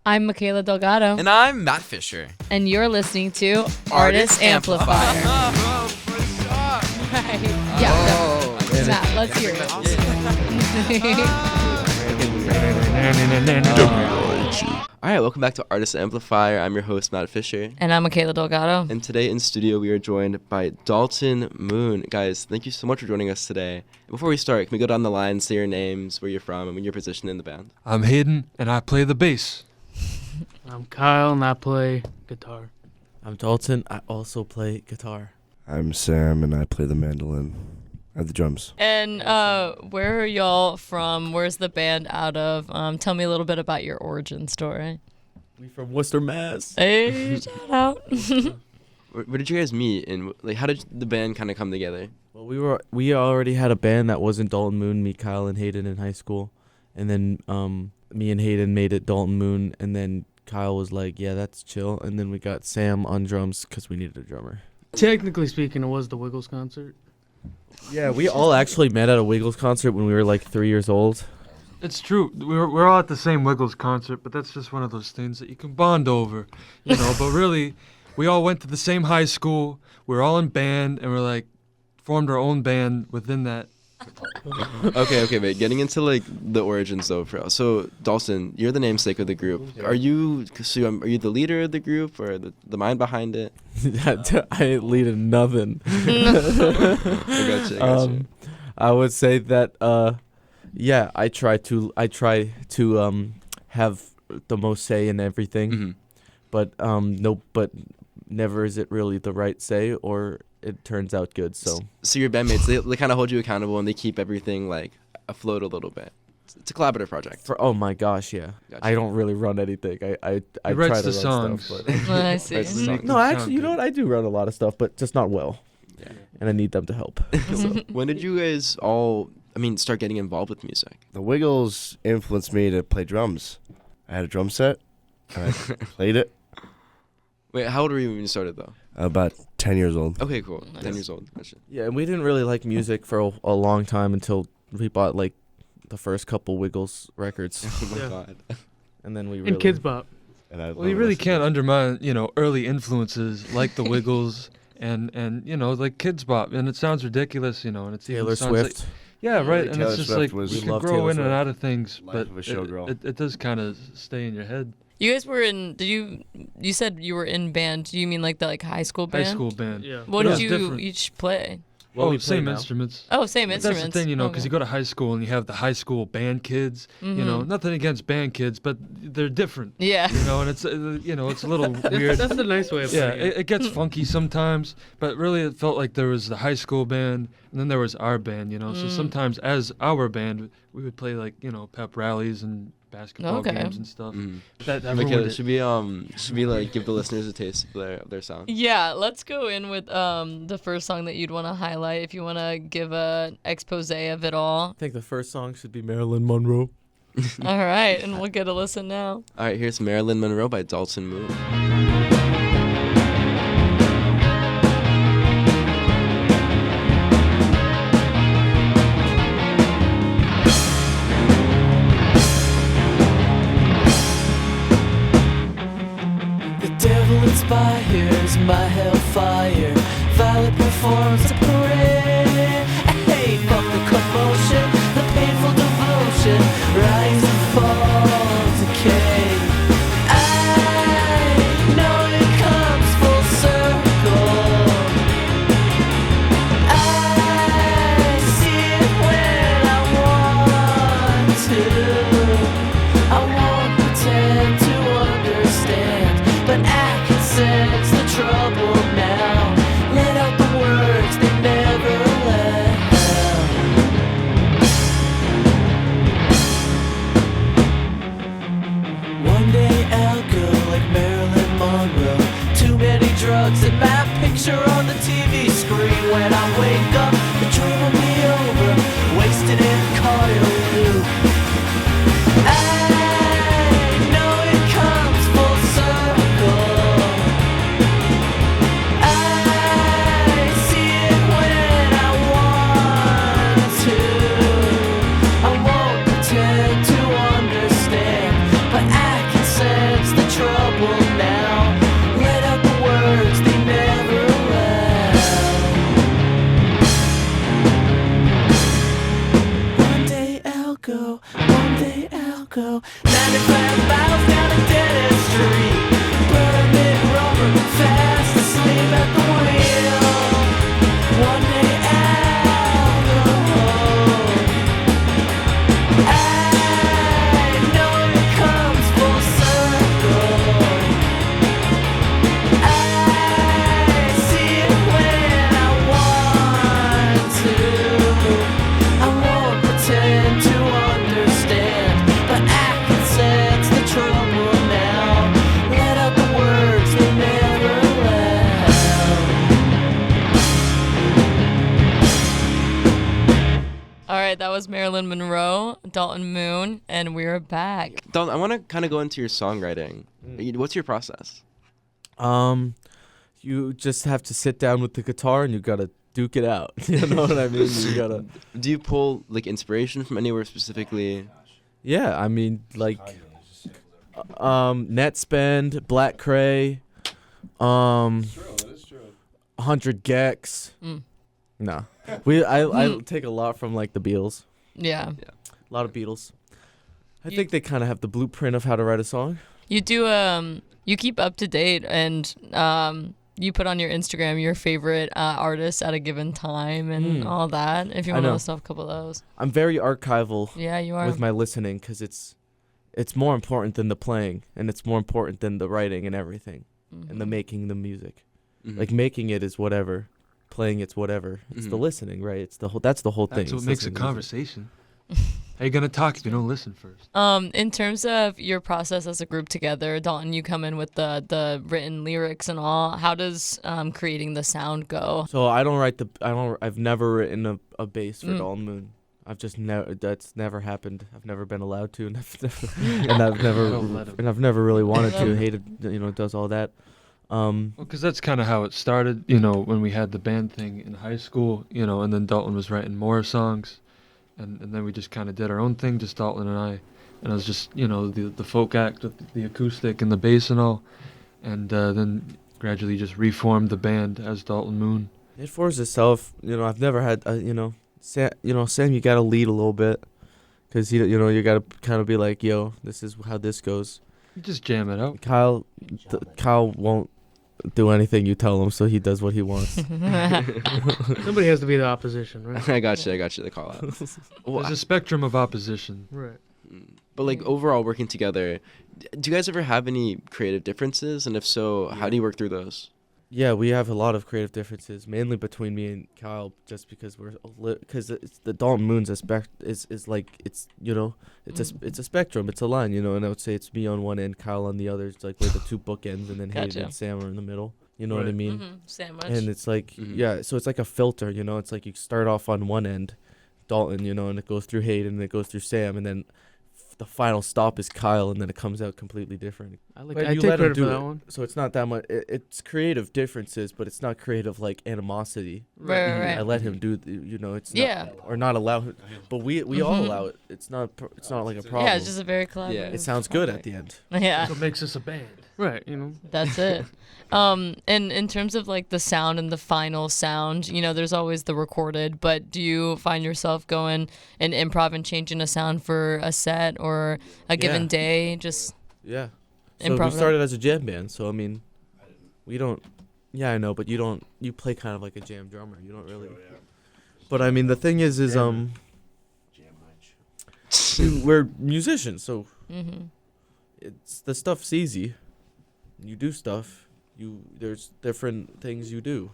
I'm Michaela Delgado. And I'm Matt Fisher. And you're listening to Artist Amplifier. Right. Yeah, Matt, let's hear it. All right, welcome back to Artist Amplifier. I'm your host, Matt Fisher. And I'm Michaela Delgado. And today in studio, we are joined by Dalton Moon. Guys, thank you so much for joining us today. Before we start, can we go down the line, say your names, where you're from, and your position in the band? I'm Hayden, and I play the bass. I'm Kyle, and I play guitar. I'm Dalton. I also play guitar. I'm Sam, and I play the mandolin and the drums. And where are y'all from? Where's the band out of? Tell me a little bit about your origin story. We from Worcester, Mass. Hey, shout out. Where did you guys meet, and how did the band kind of come together? Well, we already had a band that wasn't Dalton Moon, me, Kyle, and Hayden in high school. And then me and Hayden made it Dalton Moon, and then Kyle was like, yeah, that's chill. And then we got Sam on drums because we needed a drummer. Technically speaking, it was the Wiggles concert. Yeah, we all actually met at a Wiggles concert when we were like 3 years old. It's true. We're all at the same Wiggles concert, but that's just one of those things that you can bond over, you know. But really, we all went to the same high school. We're all in band, and we're like formed our own band within that. Okay, wait. Getting into the origins though. So Dalton, you're the namesake of the group. Are you the leader of the group or the mind behind it? I ain't leading nothing. I gotcha. I would say that yeah, I try to have the most say in everything. Mm-hmm. But never is it really the right say, or it turns out good. So your bandmates, they kind of hold you accountable and they keep everything afloat a little bit. It's a collaborative project. Oh my gosh, yeah. Gotcha. I don't really run anything. I try to run songs. Stuff. But I see. No, actually, you know what? I do run a lot of stuff, but just not well. Yeah. And I need them to help. So when did you guys all start getting involved with music? The Wiggles influenced me to play drums. I had a drum set, and I played it. Wait, how old were you when you started, though? About 10 years old. Okay, cool. Nice. 10 years old. Gotcha. Yeah, and we didn't really like music for a long time until we bought the first couple Wiggles records. Oh my god. And then we really... And Kids Bop. And Well, you really can't undermine, early influences like the Wiggles and Kids Bop. And it sounds ridiculous, and it's Taylor sounds Swift. Yeah, right. Taylor And it's just Swift you can love grow Taylor in and Swift. out of things, Life but of a showgirl. it does kind of stay in your head. You guys were in, you said you were in band. Do you mean the high school band? High school band. Yeah. What But it did you was different. each play? Well, we play same now. instruments. Oh, same But instruments. that's the thing, because you go to high school and you have the high school band kids. Mhm. Nothing against band kids, but they're different. Yeah. And it's it's a little weird. That's the nice way of Yeah, putting it. it gets funky sometimes, but really it felt like there was the high school band and then there was our band. So sometimes as our band we would play pep rallies and basketball Okay. games and stuff. Mm-hmm. That Michaela, ruined it. should we give the listeners a taste of their sound? Yeah, let's go in with the first song that you'd want to highlight if you want to give an expose of it all. I think the first song should be Marilyn Monroe. All right, and we'll get a listen now. All right, here's Marilyn Monroe by Dalton Moon. The devil inspires my hellfire. Violet performs a parade. Hey, fuck the commotion, the painful devotion. Rise and fall, decay. I know it comes full circle. I see it when I want to. I won't pretend to understand, but I can sense the trouble now. Let out the words they never let out. One day I'll go like Marilyn Monroe. Too many drugs and my picture on the TV screen. When I wake up, the dream will be over. Wasted and caught in a loop. I know it comes full circle. I see it when I want to. I won't pretend to understand, but I can sense was Marilyn Monroe, Dalton Moon, and we're back. Dalton, I want to kind of go into your songwriting. What's your process? You just have to sit down with the guitar and you gotta duke it out. You know what I mean? You gotta. Do you pull like inspiration from anywhere specifically? Yeah, I mean like, Netspend, Black Cray, 100 Gex. No, I take a lot from like the Beatles. Yeah. A lot of Beatles. I think they kind of have the blueprint of how to write a song. You do you keep up to date, and you put on your Instagram your favorite artists at a given time and all that. If you want to list off a couple of those. I'm very archival. Yeah, you are. With my listening, because it's more important than the playing, and it's more important than the writing and everything, and the making the music. Like making it is whatever, playing it's whatever. It's the listening, right? It's the whole. That's the whole thing. That's what makes a conversation. How you gonna talk if you don't listen first? In terms of your process as a group together, Dalton, you come in with the written lyrics and all. How does creating the sound go? So I've never written a bass for Dalton Moon. I've just never. That's never happened. I've never been allowed to, and I've never really wanted to. Hated, does all that. Well, because that's kind of how it started. When we had the band thing in high school. And then Dalton was writing more songs. And then we just kind of did our own thing, just Dalton and I. And it was just, the folk act with the acoustic and the bass and all. And then gradually just reformed the band as Dalton Moon. It forced itself. I've never had, Sam, you got to lead a little bit. Because, you got to kind of be like, yo, this is how this goes. You just jam it out. Kyle won't do anything you tell him, so he does what he wants. Somebody has to be the opposition, right? I got you. The call out. There's a spectrum of opposition. Right. But like overall, working together, do you guys ever have any creative differences? And if so, how do you work through those? Yeah, we have a lot of creative differences, mainly between me and Kyle, just because because the Dalton Moon's it's a spectrum, it's a line, and I would say it's me on one end, Kyle on the other. It's like we're the two bookends, and then Hayden and Sam are in the middle. You know what I mean? Sandwich. And it's like so it's like a filter, It's like you start off on one end, Dalton, and it goes through Hayden, and it goes through Sam, and then the final stop is Kyle, and then it comes out completely different. I take credit for that one. So it's not that much. It's creative differences, but it's not creative like animosity. Right. I let him do. It's not, or not allow him. But we all allow it. It's not like a problem. Yeah, it's just a very collaborative. Yeah. It sounds good at the end. Yeah. That's what makes us a band. Right. That's it. And in terms of like the sound and the final sound, there's always the recorded, but do you find yourself going and improv and changing a sound for a set or a given day? Just So improv. we started as a jam band, so I mean, we don't. Yeah, I know, but you don't. You play kind of like a jam drummer. You don't really. But I mean, the thing is we're musicians, so it's the stuff's easy. You do stuff. There's different things you do.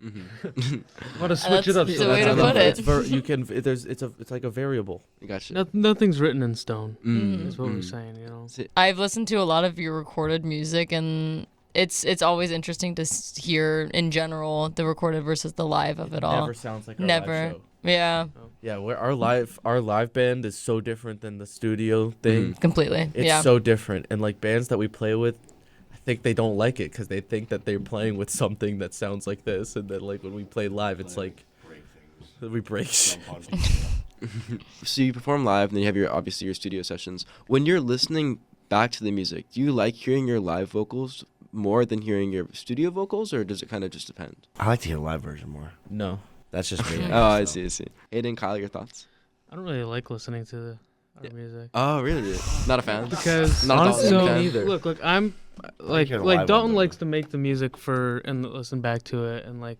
Want to switch it up? That's the way to put it. It's like a variable. Gotcha. Nothing's written in stone. Mm. Is what we're saying. I've listened to a lot of your recorded music, and it's always interesting to hear in general the recorded versus the live of it all. Never sounds like our live show. Yeah. Yeah, our live band is so different than the studio thing. Completely. It's so different, and like bands that we play with, I think they don't like it because they think that they're playing with something that sounds like this, and then like when we play live, it's like we break shit. So you perform live, and then you have obviously your studio sessions. When you're listening back to the music, do you like hearing your live vocals more than hearing your studio vocals, or does it kind of just depend? I like to hear the live version more. No. That's just me. Oh, I see. Aiden, Kyle, your thoughts? I don't really like listening to our music. Oh, really? Not a fan? Because Not honestly, a Dalton no, fan? either. Look, I'm like hear the live Dalton one, likes to make the music and listen back to it and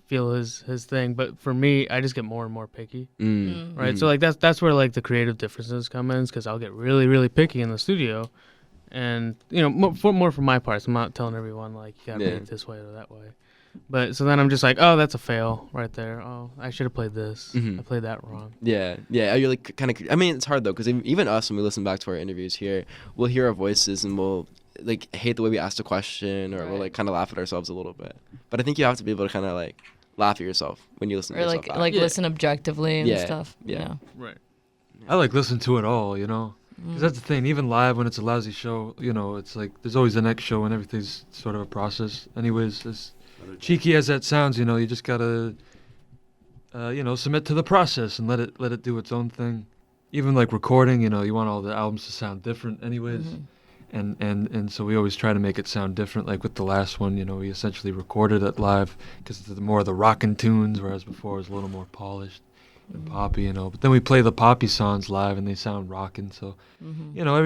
feel his thing. But for me, I just get more and more picky. Right. So like that's where like the creative differences come in, because I'll get really really picky in the studio, and more for my parts. I'm not telling everyone like you gotta make it this way or that way. But so then I'm just like, oh, that's a fail right there. Oh, I should have played this. I played that wrong. Yeah. You're like kind of. I mean, it's hard though, because even us, when we listen back to our interviews here, we'll hear our voices and we'll like hate the way we asked a question, or we'll like kind of laugh at ourselves a little bit. But I think you have to be able to kind of like laugh at yourself when you listen to Or yourself. like Yeah. listen objectively and Yeah, stuff. yeah. Right. I like listening to it all, you know. Mm. 'Cause that's the thing. Even live, when it's a lousy show, you know, it's like there's always the next show, and everything's sort of a process. Anyways, as cheeky as that sounds, you know, you just gotta, you know, submit to the process and let it do its own thing. Even like recording, you know, you want all the albums to sound different, anyways. Mhm. And so we always try to make it sound different. Like with the last one, you know, we essentially recorded it live because it's more of the rockin' tunes, whereas before it was a little more polished and poppy, you know. But then we play the poppy songs live, and they sound rockin'. So, Mhm. you know,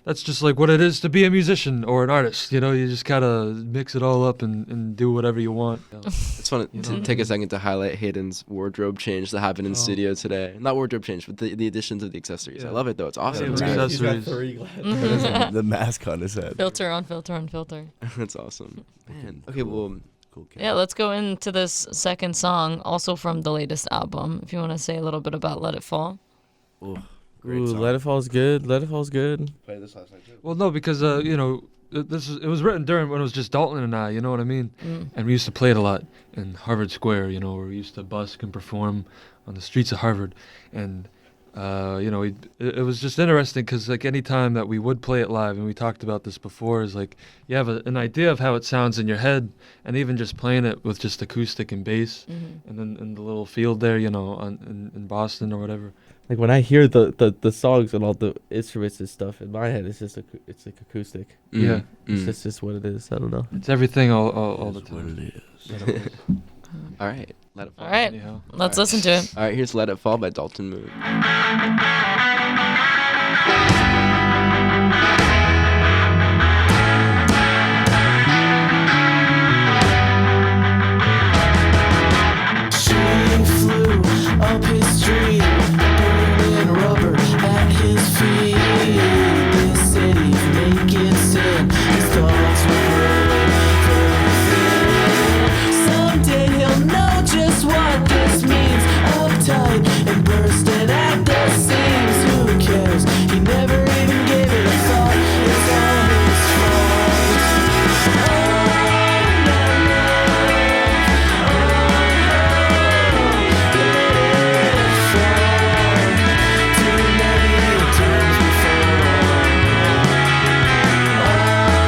that's just like what it is to be a musician or an artist. You know, you just gotta mix it all up and do whatever you want. It's fun You to know? take a second to highlight Hayden's wardrobe change that happened in Oh. studio today. Not wardrobe change, but the additions of the accessories. I Yeah. love it though. It's awesome. Yeah, It's the great. accessories. the mask on his head. Filter on filter on filter. That's awesome. Man. Okay, well, Cool kid. Yeah, let's go into this second song, also from the latest album. If you want to say a little bit about "Let It Fall." Ooh, great Ooh, song. Let It Fall's good. Let It Fall's good. Played this last night too. Well, no, because you know, it was written during when it was just Dalton and I. You know what I mean? Mm. And we used to play it a lot in Harvard Square. You know, where we used to busk and perform on the streets of Harvard, and you know, it was just interesting because like any time that we would play it live, and we talked about this before, is like you have an idea of how it sounds in your head, and even just playing it with just acoustic and bass, Mhm. and then in the little field there, you know, in Boston or whatever. Like when I hear the songs and all the instruments and stuff in my head, it's just it's like acoustic. Yeah. It's just what it is. I don't know. It's everything all the That's what time. it is. Let it fall. all right. Let it fall. All right, Anyhow. let's listen to it. All right, here's Let It Fall by Dalton Moon. She flew up his street, burning rubber at his feet. This city of naked sin, his thoughts were burning thin. Someday he'll know just what this means. Uptight and bursting at the seams. Who cares? He never even gave it a thought. It's all his fault. Oh,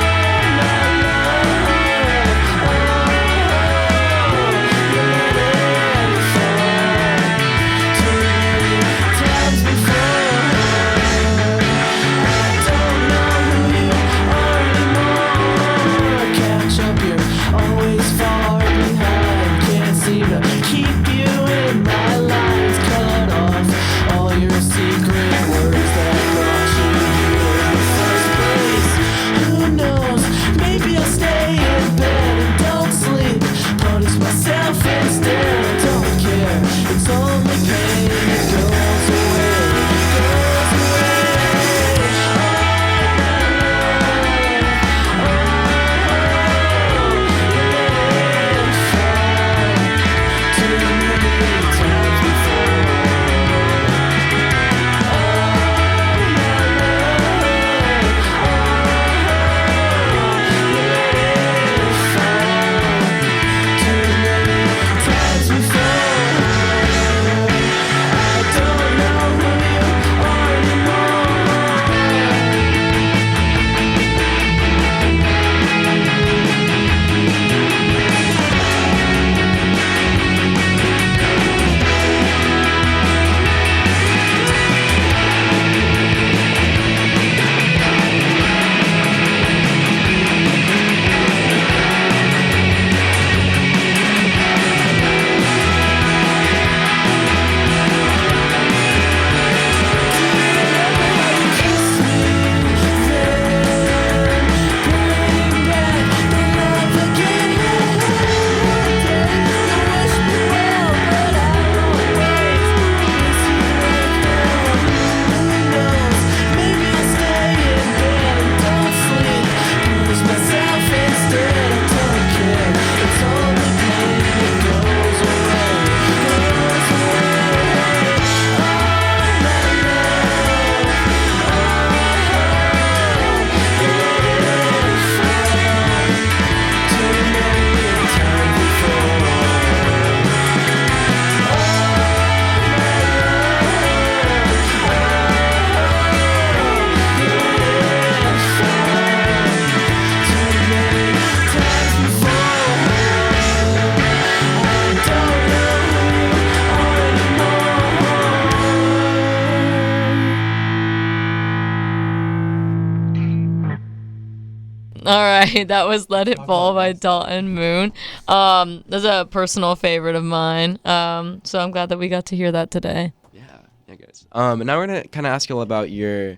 All right, that was "Let It Fall" by Dalton Moon. That's a personal favorite of mine. So I'm glad that we got to hear that today. Yeah, guys. And now we're gonna kind of ask you all about your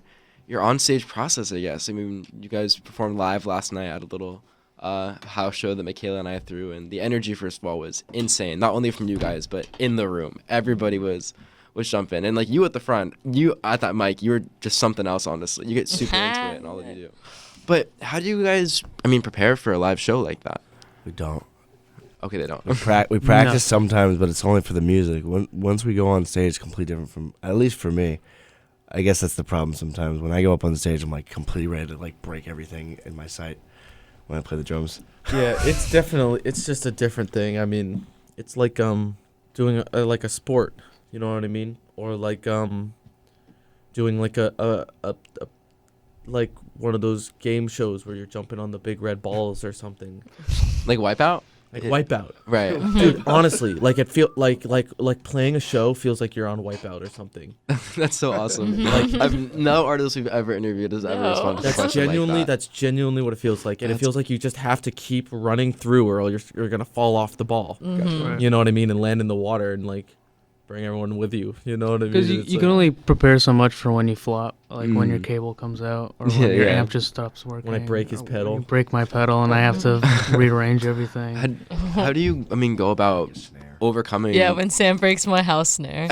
on-stage process, I guess. I mean, you guys performed live last night at a little house show that Michaela and I threw, and the energy, first of all, was insane. Not only from you guys, but in the room, everybody was jumping. And like you at the front, you at that mic, you were just something else. Honestly, you get super into it, and all of you do. But how do you guys, prepare for a live show like that? We don't. Okay, they don't. We practice sometimes, but it's only for the music. Once we go on stage, it's completely different from, at least for me. I guess that's the problem sometimes. When I go up on stage, I'm like completely ready to like break everything in my sight when I play the drums. Yeah, it's just a different thing. I mean, it's like doing like a sport, you know what I mean? Or like doing like a like one of those game shows where you're jumping on the big red balls or something. Like Wipeout? Like Wipeout. Right. Dude, honestly, like it feel like playing a show feels like you're on Wipeout or something. That's so awesome. Like no artist we've ever interviewed has ever responded to a question like that. That's genuinely what it feels like. And it feels like you just have to keep running through or you're going to fall off the ball. Right. You know what I mean? And land in the water and like bring everyone with you. You know what I mean? Because you can only prepare so much for when you flop, like when your cable comes out or when your amp just stops working. When I break his pedal. When you break my pedal and I have to rearrange everything. How do you, go about overcoming? Yeah, when Sam breaks my house snare.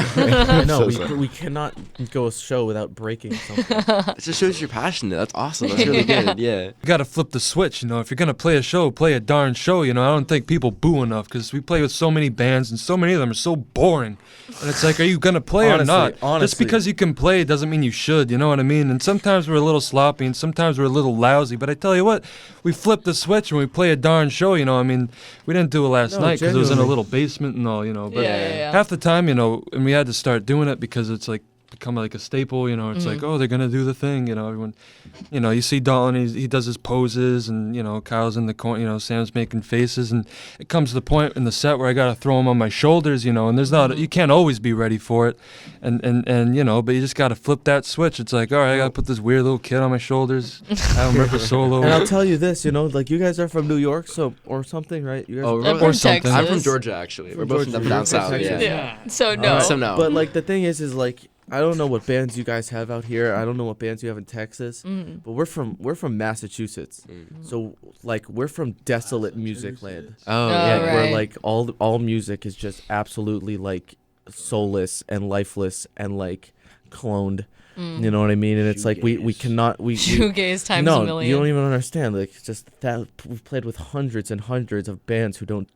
No, we cannot go a show without breaking something. It just shows you're passionate. That's awesome. That's really good. Yeah. You gotta flip the switch, if you're gonna play a show, play a darn show. I don't think people boo enough because we play with so many bands and so many of them are so boring. And it's like, are you gonna play or not? Just Honestly. because you can play doesn't mean you should. You know what I mean? And sometimes we're a little sloppy and sometimes we're a little lousy. But I tell you what, we flip the switch and we play a darn show. We didn't do it last night because it was in a little basement and all. But Yeah. half the time, and we had to start doing it because it's like become like a staple. It's like, oh, they're gonna do the thing. Everyone, you see Dalton, he does his poses, and Kyle's in the corner. Sam's making faces, and it comes to the point in the set where I gotta throw him on my shoulders. And there's not, you can't always be ready for it, and but you just gotta flip that switch. It's like, all right, I gotta put this weird little kid on my shoulders, have him rip a solo. And I'll tell you this, like you guys are from New York, or something, right? You guys Oh, are I'm from something. Texas. I'm from Georgia, actually. We're both from down south. Texas. Yeah. So no. So no. But like the thing is like I don't know what bands you guys have out here. I don't know what bands you have in Texas. But we're from Massachusetts. So like we're from desolate music land. Oh, Yeah, yeah. where right. like all music is just absolutely like soulless and lifeless and like cloned. You know what I mean? And it's like we cannot we Shoegaze times no, a million. you don't even understand. Like it's just that we've played with hundreds and hundreds of bands who don't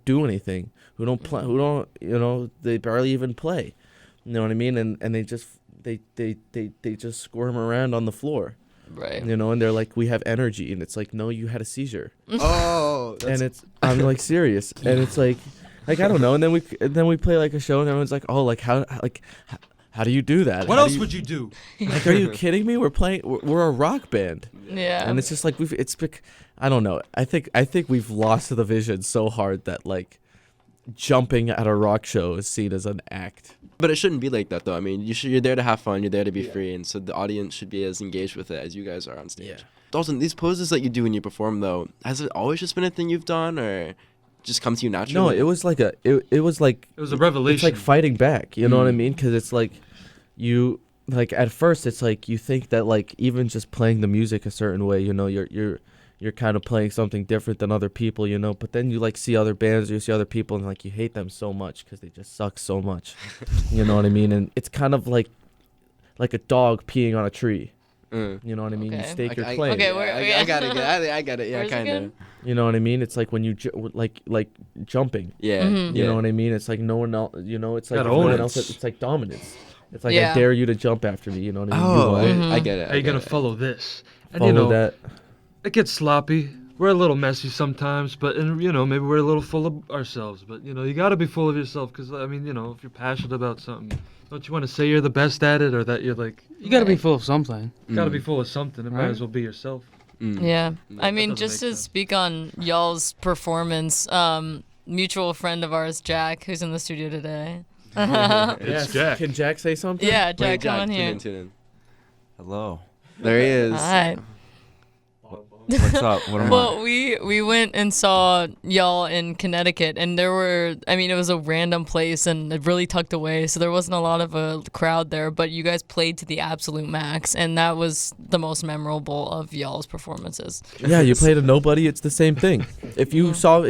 do anything, who don't play, who don't they barely even play. You know what I mean? And they just squirm around on the floor. Right. And they're like, we have energy, and it's like, no, you had a seizure. Oh, And I'm like serious, and it's like I don't know. And then we play like a show, and everyone's like, oh, like how do you do that? What How else do you, would you do? like? Are you kidding me? We're a rock band, Yeah. and it's just like I don't know. I think we've lost the vision so hard that like jumping at a rock show is seen as an act. But it shouldn't be like that, though. You're there to have fun. You're there to be free, and so the audience should be as engaged with it as you guys are on stage. Yeah. Dalton, these poses that you do when you perform, though, has it always just been a thing you've done, or just come to you naturally? No, it was like it was like It was a revelation. it's like fighting back. You know what I mean? Because it's like you like at first it's like you think that like even just playing the music a certain way, you're kind of playing something different than other people, but then you like see other bands, you see other people, and like you hate them so much because they just suck so much. You know what I mean? And it's kind of like a dog peeing on a tree. You know what I mean? You Okay. stake your claim. Okay, I got it. I got it. Yeah, Where's it kind of. again? You know what I mean? It's like when you like jumping. Yeah. You know what I mean? It's like no one else. It's like Gotta no own one it. else. It's like dominance. It's like Yeah. I dare you to jump after me. You know what I mean? Oh, You won. I get it. How you gonna follow this? And Follow that. it gets sloppy. We're a little messy sometimes, but maybe we're a little full of ourselves. But you gotta be full of yourself, because if you're passionate about something, don't you want to say you're the best at it, or that you're like You gotta be full of something. gotta be full of something? It might as well be yourself. Yeah. I mean, doesn't just make to sense. speak on y'all's performance, mutual friend of ours, Jack, who's in the studio today. It's Jack. Can Jack say something? Yeah, Jack, Wait, come on tune here. in, tune in. Hello. There he is. Hi. What's up? What am Well, we went and saw y'all in Connecticut, and it was a random place and it really tucked away, so there wasn't a lot of a crowd there, but you guys played to the absolute max, and that was the most memorable of y'all's performances. Yeah, you played a nobody. It's the same thing. If you saw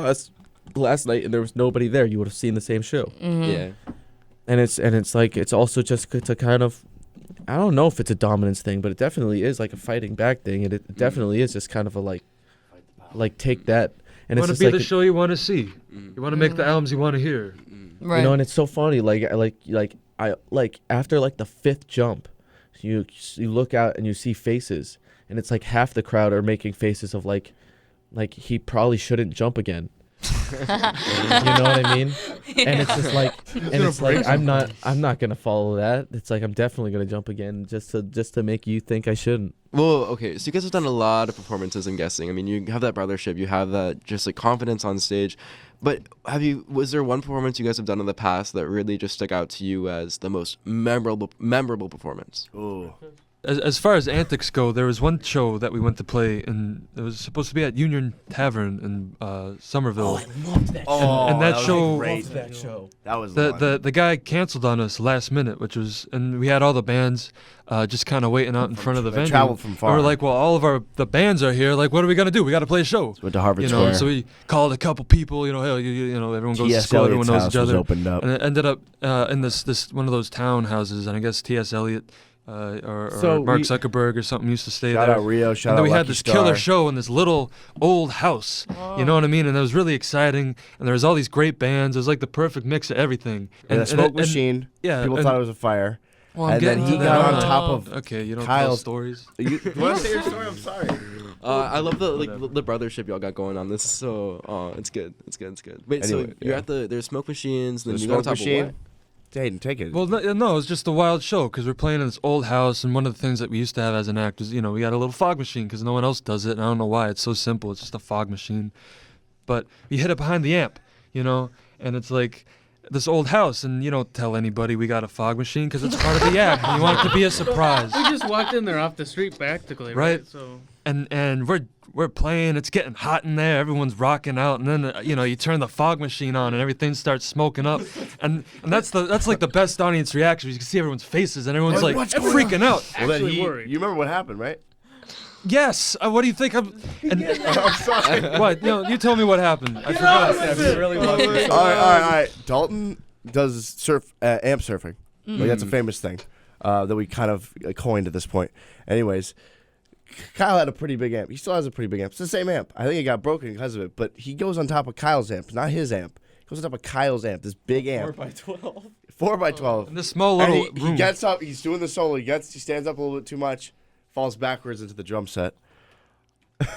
us last night and there was nobody there, you would have seen the same show. Yeah. And it's like it's also just to kind of, I don't know if it's a dominance thing, but it definitely is like a fighting back thing, and it definitely is just kind of a like take that. And You it's want to just be like the show you want to see. You want to make the albums you want to hear. Right. you know, and it's so funny. I after like the fifth jump, you look out and you see faces, and it's like half the crowd are making faces of like he probably shouldn't jump again. You know what I mean? And it's just like, I'm not gonna follow that. It's like I'm definitely gonna jump again just to make you think I shouldn't. Well, okay, so you guys have done a lot of performances, I'm guessing. I mean, you have that brothership, you have that just like confidence on stage. But was there one performance you guys have done in the past that really just stuck out to you as the most memorable performance? Ooh. As far as antics go, there was one show that we went to play, and it was supposed to be at Union Tavern in Somerville. Loved that And that was show- great. that show. That was the one. The guy canceled on us last minute, and we had all the bands just kind of waiting out in front of the They venue. traveled from And far. we're like, well, all of the bands are here. Like, what are we gonna do? We got to play a show. Went to Harvard You know, Square. so we called a couple people. You know, hey, you know, everyone goes to T.S. school, everyone Eliot's knows each house was other. opened up. And it ended up in this one of those townhouses, and I guess T.S. Eliot or So Mark we- Zuckerberg or something used to stay Shout there. out Rio. Shout And out then we had Lucky this Star. killer show in this little old house. You know what I mean? And it was really exciting. And there was all these great bands. It was like the perfect mix of everything. And a smoke machine. Yeah. People thought it was a fire. Well, I'm and then getting he to got that. on top of Okay, you don't tell Kyle's- stories. You want to say your story? I'm sorry. I love the brothership y'all got going on. This is so it's good. It's good. Wait, so Anyway, you're yeah. at there's smoke machines, then The you got on smoke top machine. of what? Hayden, take it. Well, no, it was just a wild show because we're playing in this old house, and one of the things that we used to have as an act was, you know, we got a little fog machine because no one else does it, and I don't know why. It's so simple. It's just a fog machine. But we hid it behind the amp, you know, and it's like this old house, and you don't tell anybody we got a fog machine because it's part of the act, and you want it to be a surprise. We just walked in there off the street practically, Right. So And we're playing. It's getting hot in there. Everyone's rocking out, and then you know you turn the fog machine on, and everything starts smoking up, and that's like the best audience reaction. You can see everyone's faces, and everyone's like What's going freaking out. Well, then actually worried. you remember what happened, right? Yes. What do you think? And I'm sorry. what? No, you tell me what happened. I forgot. All right. Dalton does amp surfing. Like, that's a famous thing that we kind of coined at this point. Anyways, Kyle had a pretty big amp. He still has a pretty big amp. It's the same amp. I think it got broken because of it. But he goes on top of Kyle's amp, not his amp. He goes on top of Kyle's amp, this big amp. 4x12. 4x12. In this small And little he room. gets up. He's doing the solo. He stands up a little bit too much, falls backwards into the drum set.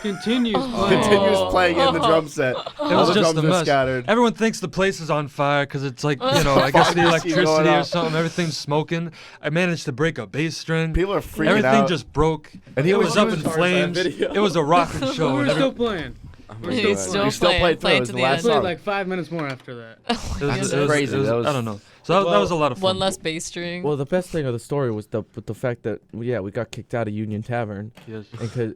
continues playing. Continues playing in the drum set. It All was the just drums a are mess. scattered. Everyone thinks the place is on fire because it's like, you know, I guess the Fog machine electricity going or off. something. Everything's smoking. I managed to break a bass string. People are freaking Everything out. just broke. And he it was was up doing in stars flames. that video. It was a rocking But show. we're and still playing. He's still We still played through. playing It was to the the last end. Played song. like 5 minutes more after that. That's crazy. It was, That was- I don't know. So that was a lot of fun. One less bass string. Well, the best thing of the story was the fact that we got kicked out of Union Tavern, Yes.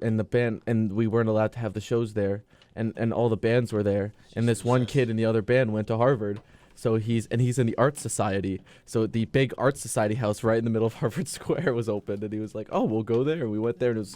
and the band, and we weren't allowed to have the shows there, and all the bands were there, and this one kid in the other band went to Harvard. So he's in the art society. So the big art society house right in the middle of Harvard Square was open, and he was like, "Oh, we'll go there." And we went there, and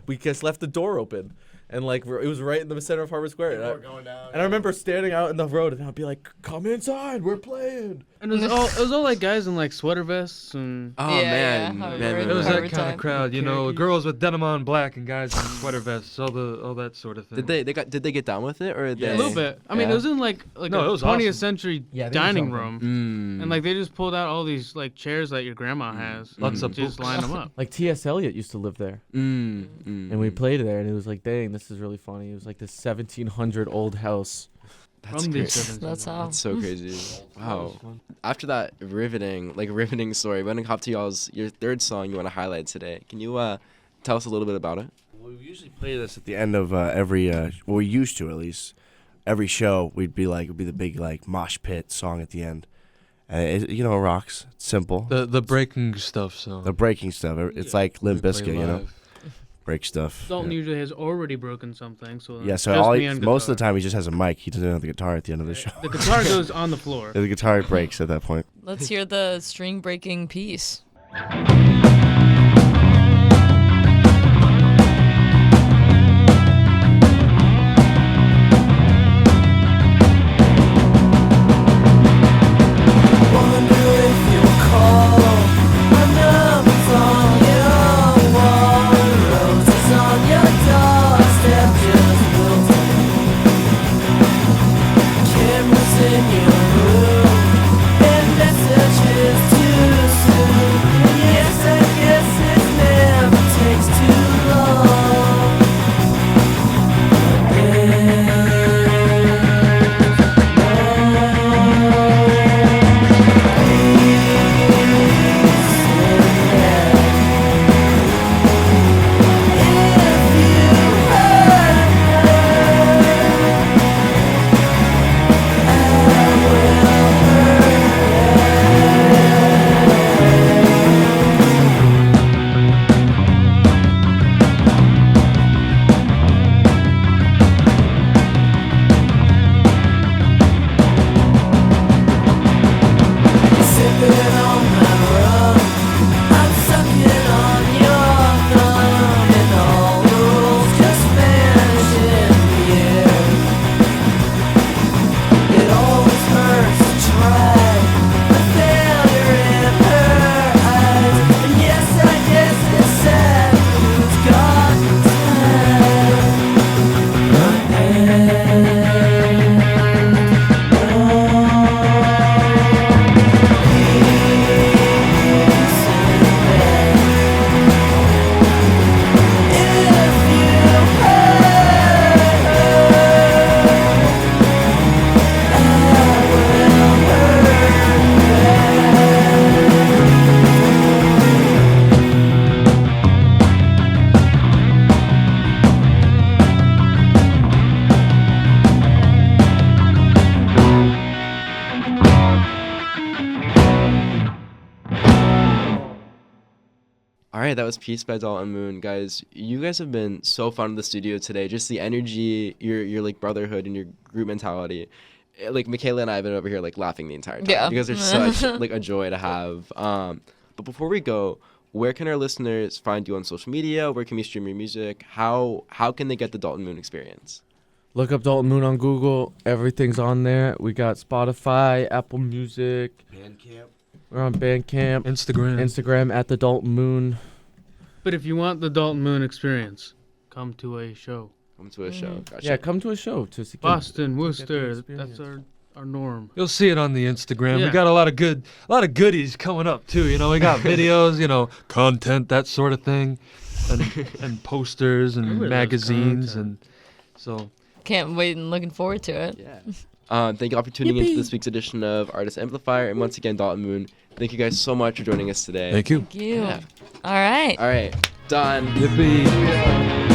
we just left the door open, and like it was right in the center of Harvard Square. And I remember standing out in the road, and I'd be like, "Come inside, we're playing." And it was all like guys in like sweater vests and. Oh Yeah, man, yeah, man, It was Harvard that kind time. of crowd, you know, girls with denim on black and guys in sweater vests, all that sort of thing. Did they get down with it or A they? little bit. I mean, Yeah. it was in like No, a it was 20th awesome. century Yeah, they were dining jumping. room, and like they just pulled out all these like chairs that your grandma has, Lots and of just books. line them up. Like T.S. Eliot used to live there, and we played there, and it was like, dang, this is really funny. It was like this 1700 old house. That's From great. these sevens. That's how. That's so crazy. Wow. After that riveting story, we're gonna hop to your third song you want to highlight today. Can you tell us a little bit about it? We usually play this at the end of every. Well, we used to at least. Every show, it'd be the big like mosh pit song at the end, and it rocks. It's simple. The breaking stuff, so. The breaking stuff. It's like Limp we play Bizkit, you know. live. break stuff. Dalton Yeah. usually has already broken something, so Yeah, so just all me on most of the guitar. time he just has a mic. He doesn't have the guitar at the end of the show. The guitar goes on the floor. The guitar breaks at that point. Let's hear the string breaking piece. Wonder if you'll call. My number's on your wall. Roses on your doorstep just wilting. Cameras in your room and messages too soon. And yes, I guess it never takes too long. But sipping on my rum, I'm sucking on your thumb, and all the rules just vanish in the air. It always hurts to try, the failure in her eyes, and yes, I guess it's sad who's got All right, that was Peace by Dalton Moon. Guys, you guys have been so fun in the studio today. Just the energy, your like brotherhood and your group mentality. Like Michaela and I have been over here like laughing the entire time. Yeah. You guys are such like a joy to have. But before we go, where can our listeners find you on social media? Where can we stream your music? How can they get the Dalton Moon experience? Look up Dalton Moon on Google. Everything's on there. We got Spotify, Apple Music. Bandcamp. We're on Bandcamp, Instagram at the Dalton Moon. But if you want the Dalton Moon experience, come to a show. Come to a show. Gotcha. Yeah, come to a show to see. Boston, get the Worcester, experience. that's our norm. You'll see it on the Instagram. Yeah. We got a lot of goodies coming up too. You know, we got videos, content, that sort of thing, and posters and Everybody loves magazines, content. and so Can't wait and looking forward to it. Yeah. Thank you all for tuning into this week's edition of Artist Amplifier. And once again, Dalton Moon, thank you guys so much for joining us today. thank you. Thank you. Yeah. All right. All right. Done. Yippee.